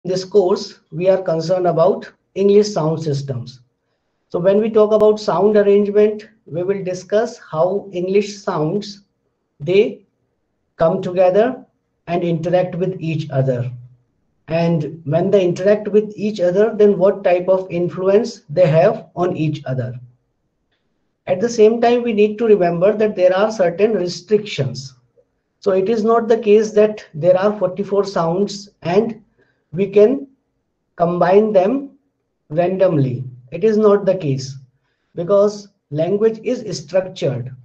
this course, we are concerned about English sound systems. So when we talk about sound arrangement, we will discuss how English sounds, they come together and interact with each other. And when they interact with each other, then what type of influence they have on each other. At the same time, we need to remember that there are certain restrictions. So it is not the case that there are 44 sounds and we can combine them randomly. It is not the case because language is structured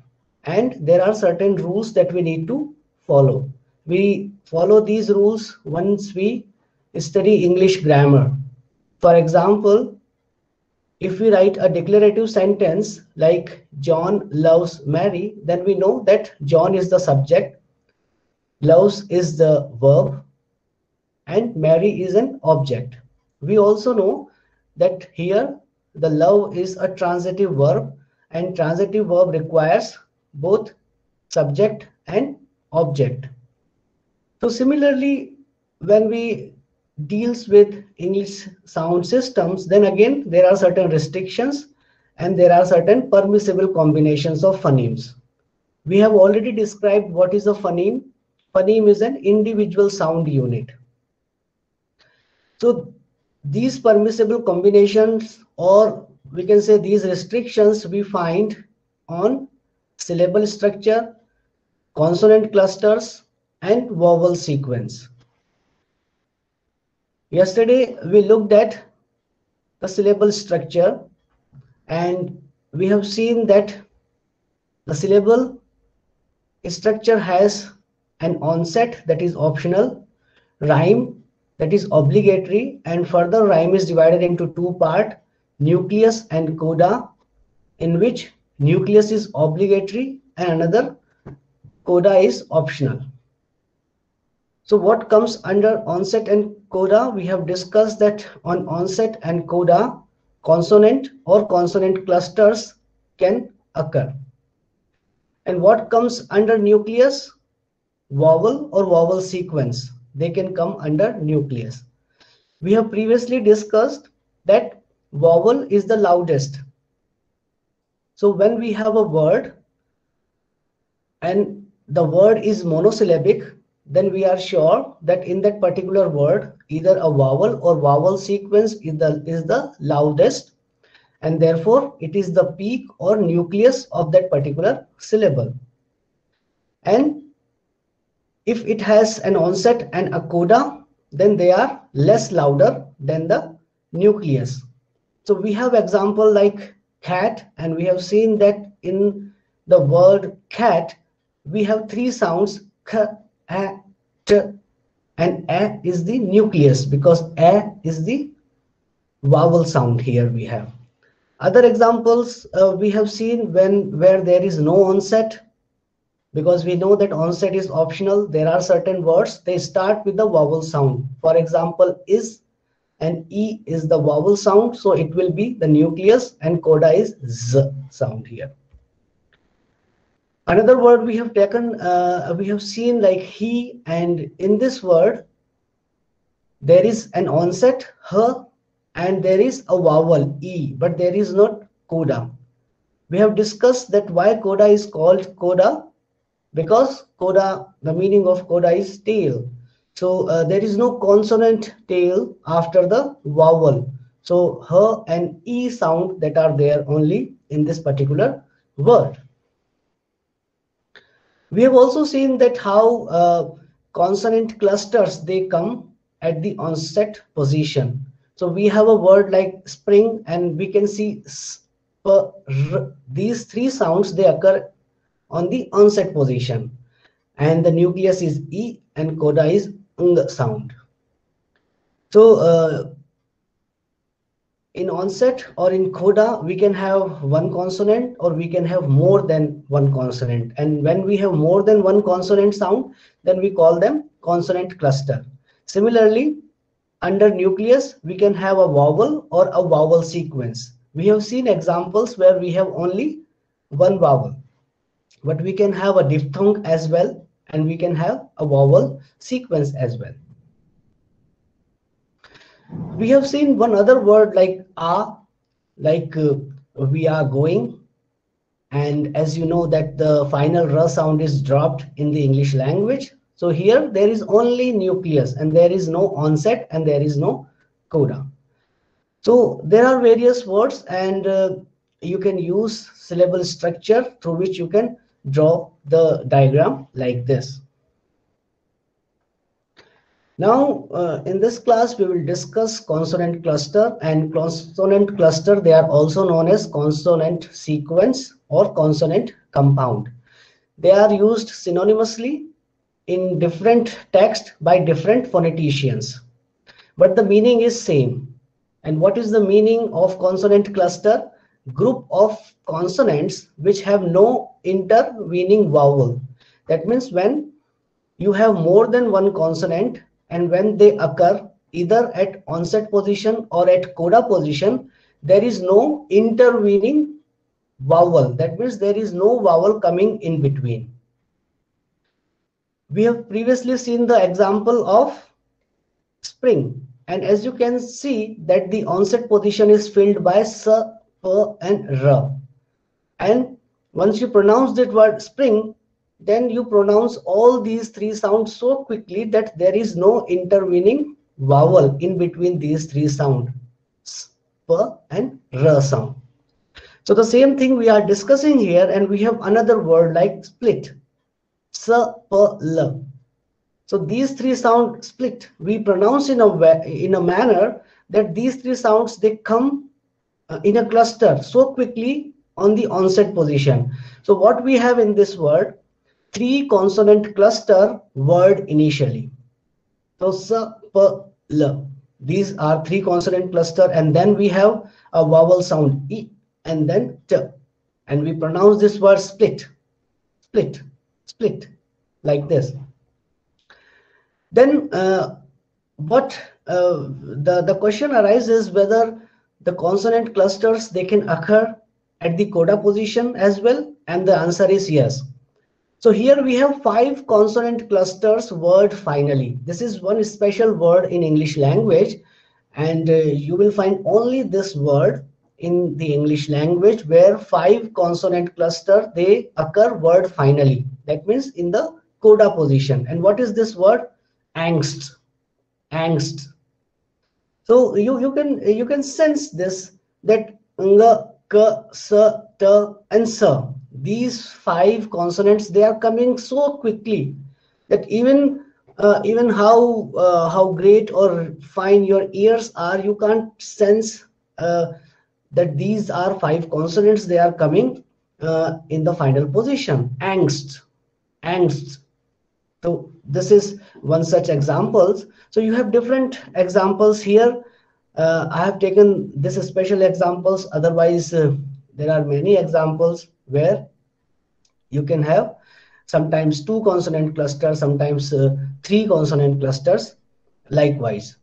and there are certain rules that we need to follow. We follow these rules once we study English grammar. For example, if we write a declarative sentence like John loves Mary, then we know that John is the subject, loves is the verb, and Mary is an object. We also know that here the love is a transitive verb, and transitive verb requires both subject and object. So similarly, when we deals with English sound systems, then again there are certain restrictions and there are certain permissible combinations of phonemes. We have already described what is a phoneme. Phoneme is an individual sound unit. So these permissible combinations, or we can say these restrictions, we find on syllable structure, consonant clusters, and vowel sequence. Yesterday we looked at the syllable structure and we have seen that the syllable structure has an onset that is optional, rhyme that is obligatory, and further rhyme is divided into two parts, nucleus and coda, in which nucleus is obligatory and another coda is optional. So what comes under onset and coda? We have discussed that on onset and coda, consonant or consonant clusters can occur. And what comes under nucleus? Vowel or vowel sequence. They can come under nucleus. We have previously discussed that vowel is the loudest. So when we have a word and the word is monosyllabic, then we are sure that in that particular word, either a vowel or vowel sequence is the loudest, and therefore it is the peak or nucleus of that particular syllable. And if it has an onset and a coda, then they are less louder than the nucleus. So we have example like cat, and we have seen that in the word cat, we have three sounds, k, a, t, and a is the nucleus because a is the vowel sound here we have. Other examples we have seen where there is no onset, because we know that onset is optional. There are certain words, they start with the vowel sound. For example, is and e is the vowel sound, so it will be the nucleus, and coda is z sound here. Another word we have taken, we have seen like he, and in this word there is an onset h and there is a vowel e, but there is not coda. We have discussed that why coda is called coda, because coda, the meaning of coda is tail. So there is no consonant tail after the vowel. So h and e sound that are there only in this particular word. We have also seen that how consonant clusters, they come at the onset position. So we have a word like spring, and we can see these three sounds, they occur on the onset position, and the nucleus is e and coda is ng sound. So in onset or in coda, we can have one consonant or we can have more than one consonant, and when we have more than one consonant sound, then we call them consonant cluster. Similarly, under nucleus, we can have a vowel or a vowel sequence. We have seen examples where we have only one vowel, but we can have a diphthong as well, and we can have a vowel sequence as well. We have seen one other word like like we are going. And as you know that the final r sound is dropped in the English language. So here there is only nucleus and there is no onset and there is no coda. So there are various words, and you can use syllable structure through which you can draw the diagram like this. Now in this class we will discuss consonant cluster, and consonant cluster, they are also known as consonant sequence or consonant compound. They are used synonymously in different text by different phoneticians, but the meaning is same. And what is the meaning of consonant cluster? Group of consonants which have no intervening vowel. That means when you have more than one consonant and when they occur either at onset position or at coda position, there is no intervening vowel. That means there is no vowel coming in between. We have previously seen the example of spring. And as you can see that the onset position is filled by s, p and r. And once you pronounce that word spring, then you pronounce all these three sounds so quickly that there is no intervening vowel in between these three sounds, s, p and r sound. So the same thing we are discussing here, and we have another word like split, s, p, l. So these three sound split, we pronounce in a manner that these three sounds, they come in a cluster so quickly on the onset position. So what we have in this word, three consonant cluster word initially. So s, p, l. These are three consonant cluster, and then we have a vowel sound e and then t, and we pronounce this word split, split, split, like this. Then the question arises whether the consonant clusters, they can occur at the coda position as well, and the answer is yes. So here we have 5 consonant clusters word finally. This is one special word in English language, and you will find only this word in the English language where 5 consonant cluster, they occur word finally. That means in the coda position. And what is this word? Angst, angst. So you can sense this, that ng, k, s, t and s, these 5 consonants, they are coming so quickly that even how great or fine your ears are, you can't sense that these are 5 consonants, they are coming in the final position. Angst, angst. So this is one such examples. So you have different examples here. I have taken this special examples. Otherwise, there are many examples where you can have sometimes 2 consonant clusters, sometimes 3 consonant clusters likewise.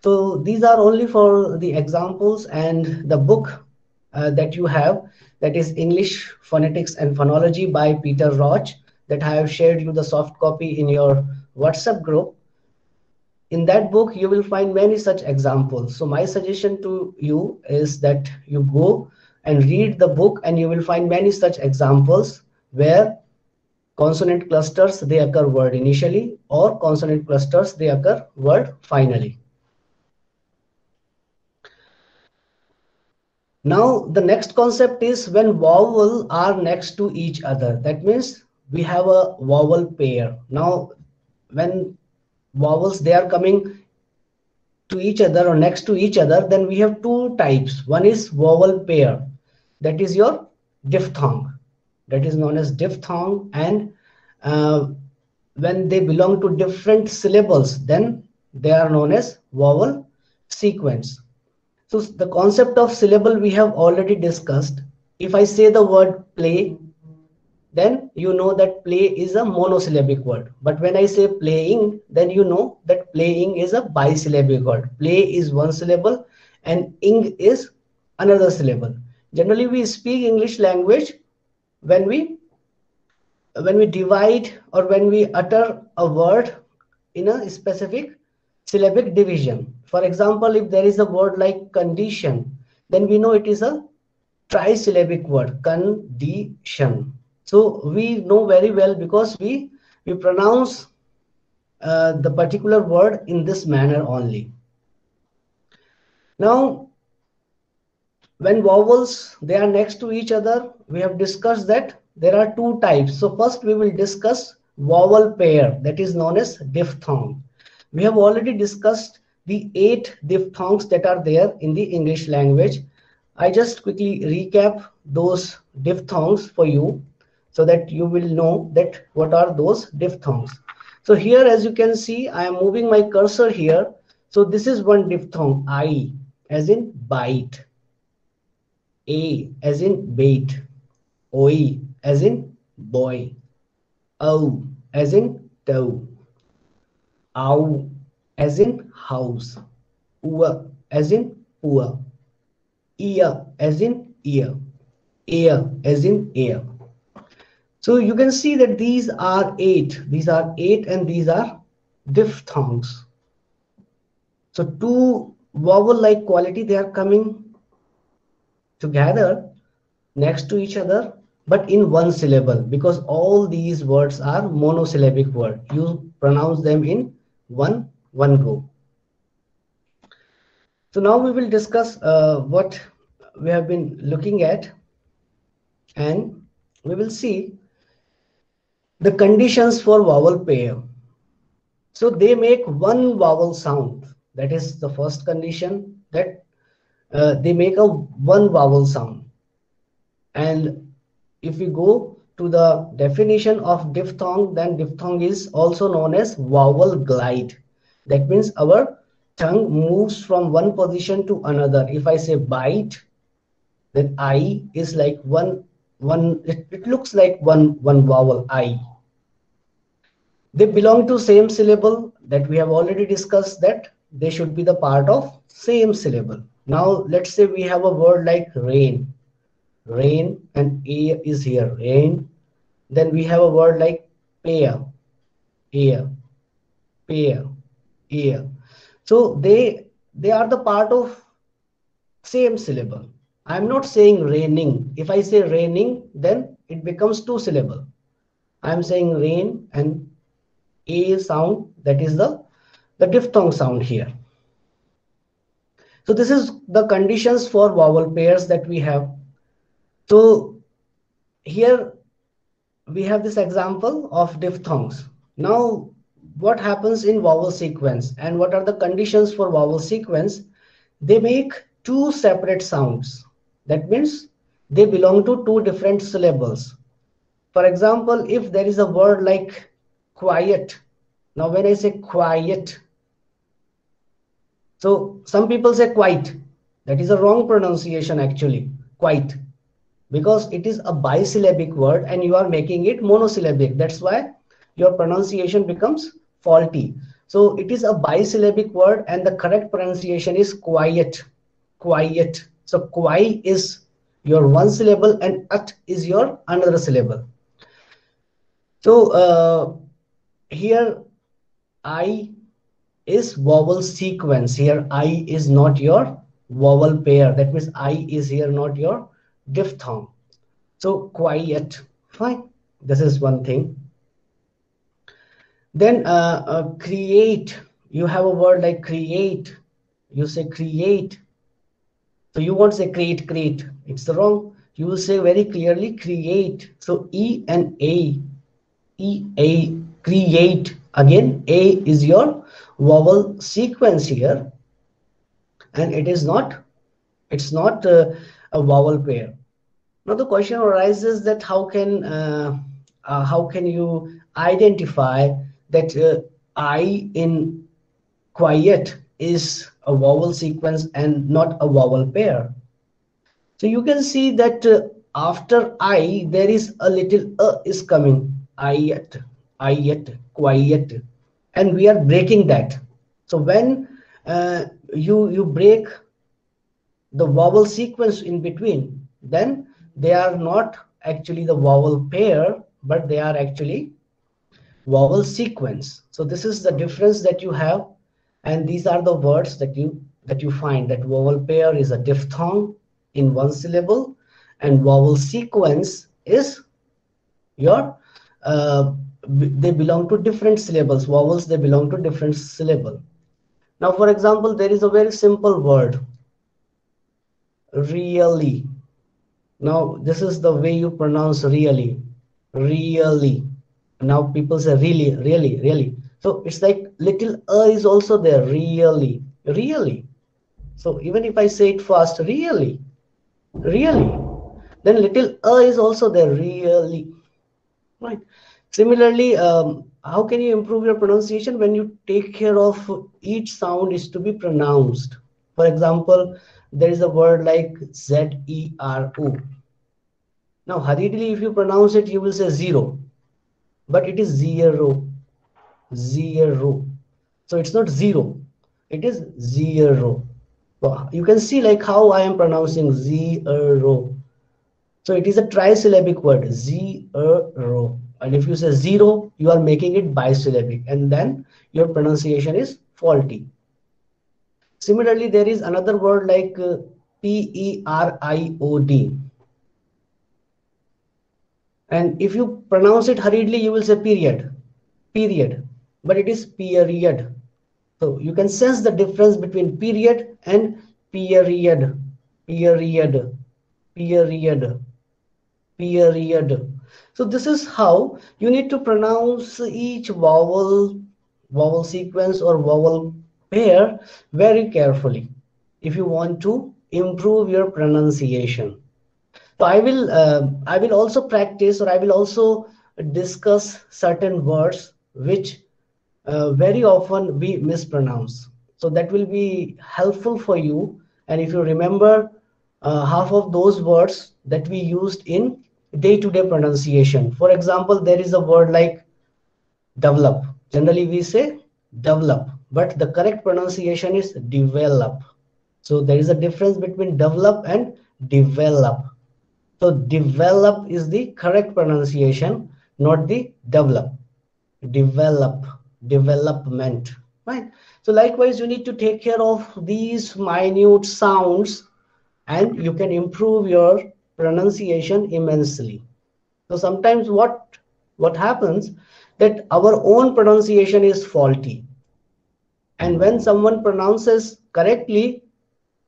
So these are only for the examples, and the book that you have, that is English Phonetics and Phonology by Peter Roach, that I have shared you the soft copy in your WhatsApp group. In that book, you will find many such examples. So my suggestion to you is that you go and read the book, and you will find many such examples where consonant clusters, they occur word initially, or consonant clusters, they occur word finally. Now the next concept is when vowels are next to each other. That means we have a vowel pair. Now when vowels, they are coming to each other or next to each other, then we have 2 types. One is vowel pair, that is your diphthong, that is known as diphthong. And when they belong to different syllables, then they are known as vowel sequence. So the concept of syllable we have already discussed. If I say the word play, then you know that play is a monosyllabic word. But when I say playing, then you know that playing is a bisyllabic word. Play is 1 syllable and ing is another syllable. Generally, we speak English language when we divide or when we utter a word in a specific syllabic division. For example, if there is a word like condition, then we know it is a trisyllabic word, condition. So we know very well because we pronounce the particular word in this manner only. Now, when vowels, they are next to each other, we have discussed that there are two types. So first we will discuss vowel pair, that is known as diphthong. We have already discussed the 8 diphthongs that are there in the English language. I just quickly recap those diphthongs for you so that you will know that what are those diphthongs. So here, as you can see, I am moving my cursor here. So this is one diphthong, I, as in bite. A as in bait, oi as in boy, o as in toe, ow as in house, ua as in poor, ear as in ear, air as in air. So you can see that these are 8. These are 8 and these are diphthongs. So two vowel-like quality, they are coming together next to each other but in one syllable, because all these words are monosyllabic word. You pronounce them in one go. So now we will discuss what we have been looking at, and we will see the conditions for vowel pair. So they make one vowel sound. That is the first condition, that they make a one vowel sound. And if we go to the definition of diphthong, then diphthong is also known as vowel glide. That means our tongue moves from one position to another. If I say bite, then I is like one it looks like one vowel, I. They belong to same syllable, that we have already discussed that they should be the part of same syllable. Now let's say we have a word like rain. Rain, and a is here, rain. Then we have a word like pair, ear, pair, ear. So they are the part of same syllable. I'm not saying raining. If I say raining, then it becomes two syllable. I'm saying rain, and a sound, that is the diphthong sound here. So this is the conditions for vowel pairs that we have. So here we have this example of diphthongs. Now what happens in vowel sequence, and what are the conditions for vowel sequence? They make two separate sounds. That means they belong to two different syllables. For example, if there is a word like quiet. Now when I say quiet, so some people say quite. That is a wrong pronunciation actually, quite, because it is a bisyllabic word and you are making it monosyllabic. That's why your pronunciation becomes faulty. So it is a bisyllabic word and the correct pronunciation is quiet, quiet. So qui is your one syllable and at is your another syllable. So here I is vowel sequence. Here I is not your vowel pair. That means I is here not your diphthong. So quiet, fine. This is one thing. Then create. You have a word like create. You say create. So you won't say create, create. It's the wrong. You will say very clearly create. So E and A. E, A, create. Again, A is your vowel sequence here. And it is not, it's not a vowel pair. Now the question arises that how can you identify that I in quiet is a vowel sequence and not a vowel pair? So you can see that after I there is a little is coming. Ayat, quiet, and we are breaking that. So when you break the vowel sequence in between, then they are not actually the vowel pair, but they are actually vowel sequence. So this is the difference that you have And these are the words that you find, that vowel pair is a diphthong in one syllable, and vowel sequence is your they belong to different syllables. Vowels, they belong to different syllable. Now, for example, there is a very simple word, really. Now, this is the way you pronounce really, really. Now people say really, really, really. So it's like little is also there, really, really. So even if I say it fast, really, really, then little is also there, really, right? Similarly, how can you improve your pronunciation? When you take care of each sound is to be pronounced. For example, there is a word like zero. Now hurriedly, if you pronounce it, you will say zero, but it is zero, zero. So it's not zero, it is zero. Well, you can see like how I am pronouncing zero. So it is a trisyllabic word, zero. And if you say zero, you are making it bisyllabic, and then your pronunciation is faulty. Similarly, there is another word like period. And if you pronounce it hurriedly, you will say period, period, but it is period. So you can sense the difference between period and period, period, period, period. So this is how you need to pronounce each vowel sequence or vowel pair very carefully if you want to improve your pronunciation. So I will also practice, or I will also discuss certain words which very often we mispronounce. So that will be helpful for you. And if you remember half of those words that we used in day-to-day pronunciation. For example, there is a word like develop. Generally we say develop, but the correct pronunciation is develop. So there is a difference between develop and develop. So develop is the correct pronunciation, not the develop. Develop, development, right? So likewise, you need to take care of these minute sounds, and you can improve your pronunciation immensely. So sometimes what happens, that our own pronunciation is faulty, and when someone pronounces correctly,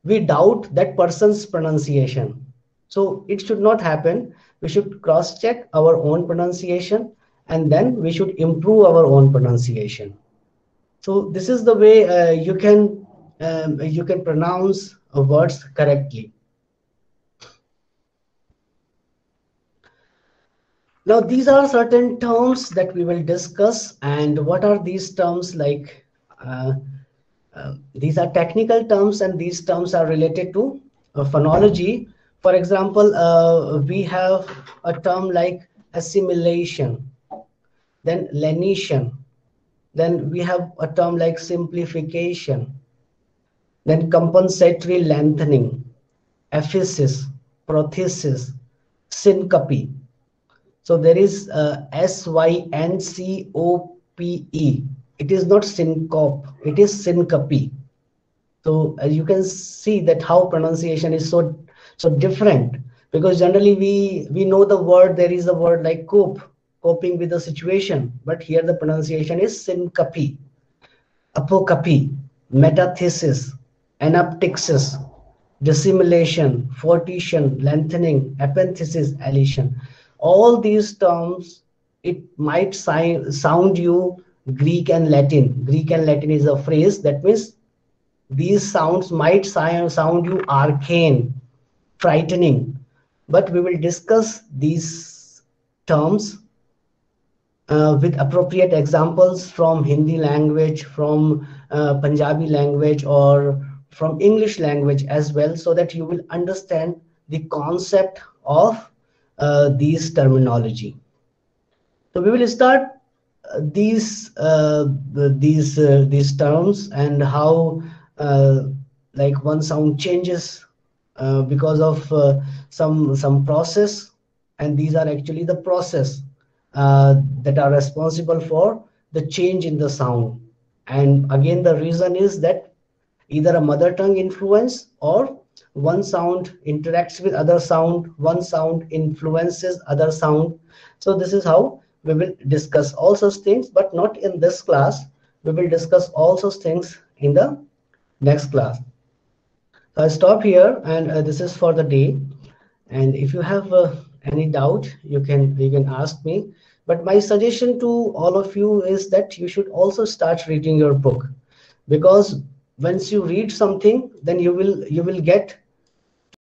we doubt that person's pronunciation. So it should not happen. We should cross check our own pronunciation, and then we should improve our own pronunciation. So this is the way you can pronounce words correctly. Now these are certain terms that we will discuss. And what are these terms like? These are technical terms, and these terms are related to phonology. For example, we have a term like assimilation, then lenition, then we have a term like simplification, then compensatory lengthening, ephesis, prothesis, syncope. So there is syncope. It is not syncope, it is syncope. So as you can see that how pronunciation is so different, because generally we know the word, there is a word like cope, coping with the situation, but here the pronunciation is syncope, apocope, metathesis, anaptixis, dissimulation, fortition, lengthening, epenthesis, elision. All these terms, it might sound you Greek and Latin. Greek and Latin is a phrase, that means these sounds might sound you arcane, frightening, but we will discuss these terms with appropriate examples from Hindi language, from Punjabi language, or from English language as well, so that you will understand the concept of these terminology. So we will start these terms, and how like one sound changes because of some process, and these are actually the process that are responsible for the change in the sound. And again, the reason is that either a mother tongue influence, or one sound interacts with other sound, one sound influences other sound. So this is how we will discuss all such things, but not in this class. We will discuss all such things in the next class. So I stop here, and this is for the day. And if you have any doubt, you can ask me. But my suggestion to all of you is that you should also start reading your book, because once you read something, then you will get